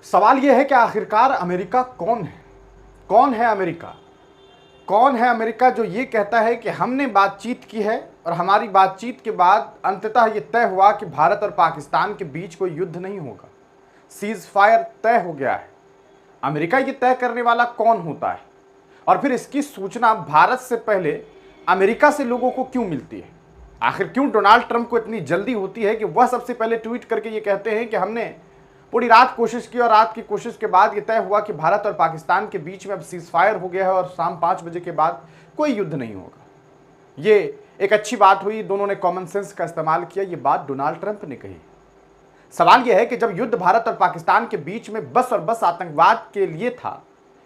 सवाल यह है कि आखिरकार अमेरिका कौन है? कौन है अमेरिका? कौन है अमेरिका जो ये कहता है कि हमने बातचीत की है और हमारी बातचीत के बाद अंततः ये तय हुआ कि भारत और पाकिस्तान के बीच कोई युद्ध नहीं होगा, सीज फायर तय हो गया है। अमेरिका ये तय करने वाला कौन होता है? और फिर इसकी सूचना भारत से पहले अमेरिका से लोगों को क्यों मिलती है? आखिर क्यों डोनाल्ड ट्रंप को इतनी जल्दी होती है कि वह सबसे पहले ट्वीट करके ये कहते हैं कि हमने पूरी रात कोशिश की और रात की कोशिश के बाद ये तय हुआ कि भारत और पाकिस्तान के बीच में अब सीज फायर हो गया है और शाम 5 बजे के बाद कोई युद्ध नहीं होगा। ये एक अच्छी बात हुई, दोनों ने कॉमन सेंस का इस्तेमाल किया। ये बात डोनाल्ड ट्रंप ने कही। सवाल यह है कि जब युद्ध भारत और पाकिस्तान के बीच में बस और बस आतंकवाद के लिए था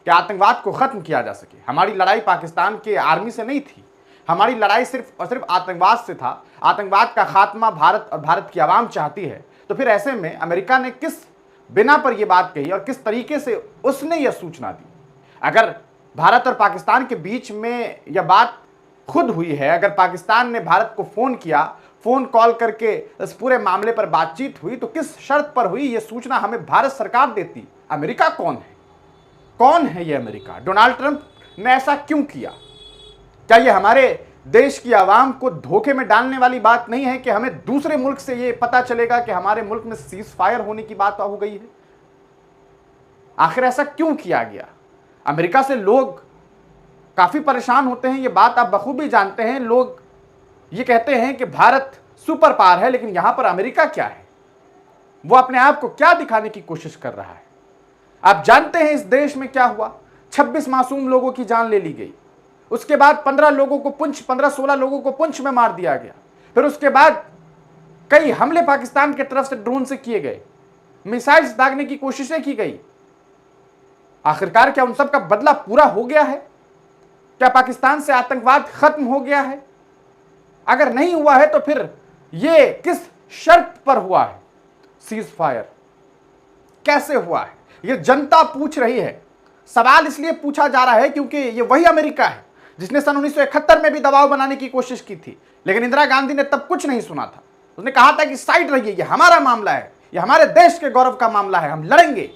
कि आतंकवाद को खत्म किया जा सके, हमारी लड़ाई पाकिस्तान के आर्मी से नहीं थी, हमारी लड़ाई सिर्फ और सिर्फ आतंकवाद से था। आतंकवाद का खात्मा भारत और भारत की आवाम चाहती है। तो फिर ऐसे में अमेरिका ने किस बिना पर यह बात कही और किस तरीके से उसने यह सूचना दी? अगर भारत और पाकिस्तान के बीच में यह बात खुद हुई है, अगर पाकिस्तान ने भारत को फोन किया, फोन कॉल करके इस पूरे मामले पर बातचीत हुई, तो किस शर्त पर हुई यह सूचना हमें भारत सरकार देती? अमेरिका कौन है? कौन है यह अमेरिका? डोनाल्ड ट्रंप ने ऐसा क्यों किया? क्या यह हमारे देश की आवाम को धोखे में डालने वाली बात नहीं है कि हमें दूसरे मुल्क से यह पता चलेगा कि हमारे मुल्क में सीज फायर होने की बात हो गई है? आखिर ऐसा क्यों किया गया? अमेरिका से लोग काफी परेशान होते हैं, यह बात आप बखूबी जानते हैं। लोग ये कहते हैं कि भारत सुपर पावर है, लेकिन यहां पर अमेरिका क्या है? वो अपने आप को क्या दिखाने की कोशिश कर रहा है? आप जानते हैं इस देश में क्या हुआ? 26 मासूम लोगों की जान ले ली गई। उसके बाद 15 16 लोगों को पुंछ में मार दिया गया। फिर उसके बाद कई हमले पाकिस्तान की तरफ से ड्रोन से किए गए, मिसाइल्स दागने की कोशिशें की गई। आखिरकार क्या उन सब का बदला पूरा हो गया है? क्या पाकिस्तान से आतंकवाद खत्म हो गया है? अगर नहीं हुआ है तो फिर यह किस शर्त पर हुआ है? सीज फायर कैसे हुआ है? यह जनता पूछ रही है। सवाल इसलिए पूछा जा रहा है क्योंकि यह वही अमेरिका है जिसने सन 1971 में भी दबाव बनाने की कोशिश की थी, लेकिन इंदिरा गांधी ने तब कुछ नहीं सुना था। उसने कहा था कि साइड रहिए, यह हमारा मामला है, यह हमारे देश के गौरव का मामला है, हम लड़ेंगे।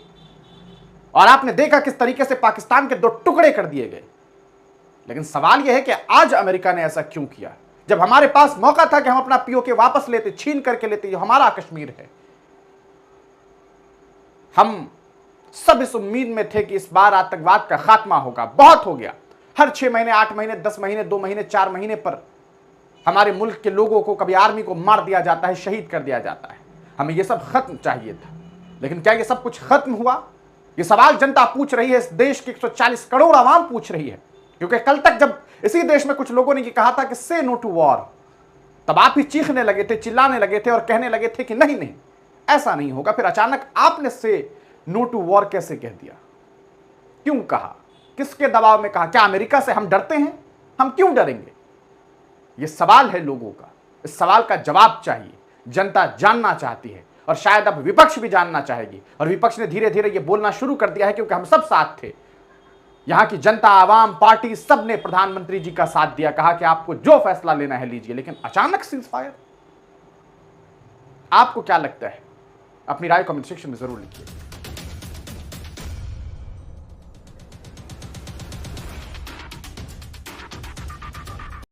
और आपने देखा किस तरीके से पाकिस्तान के 2 टुकड़े कर दिए गए। लेकिन सवाल यह है कि आज अमेरिका ने ऐसा क्यों किया, जब हमारे पास मौका था कि हम अपना पीओके वापस लेते, छीन करके लेते, जो हमारा कश्मीर है। हम सब इस उम्मीद में थे कि इस बार आतंकवाद का खात्मा होगा। बहुत हो गया, हर 6 महीने, 8 महीने, 10 महीने, 2 महीने, 4 महीने पर हमारे मुल्क के लोगों को, कभी आर्मी को मार दिया जाता है, शहीद कर दिया जाता है। हमें यह सब खत्म चाहिए था, लेकिन क्या यह सब कुछ खत्म हुआ? यह सवाल जनता पूछ रही है, इस देश की 140 करोड़ आवाम पूछ रही है। क्योंकि कल तक जब इसी देश में कुछ लोगों ने यह कहा था कि से नो टू वॉर, तब आप ही चीखने लगे थे, चिल्लाने लगे थे और कहने लगे थे कि नहीं नहीं, ऐसा नहीं होगा। फिर अचानक आपने से नो टू वॉर कैसे कह दिया? क्यों कहा? किसके दबाव में कहा? क्या अमेरिका से हम डरते हैं? हम क्यों डरेंगे? यह सवाल है लोगों का। इस सवाल का जवाब चाहिए। जनता जानना चाहती है और शायद अब विपक्ष भी जानना चाहेगी। और विपक्ष ने धीरे धीरे यह बोलना शुरू कर दिया है, क्योंकि हम सब साथ थे। यहां की जनता, आवाम, पार्टी, सब ने प्रधानमंत्री जी का साथ दिया, कहा कि आपको जो फैसला लेना है लीजिए। लेकिन अचानक सीज फायर, आपको क्या लगता है? अपनी राय कमेंट सेक्शन में जरूर लिखिए।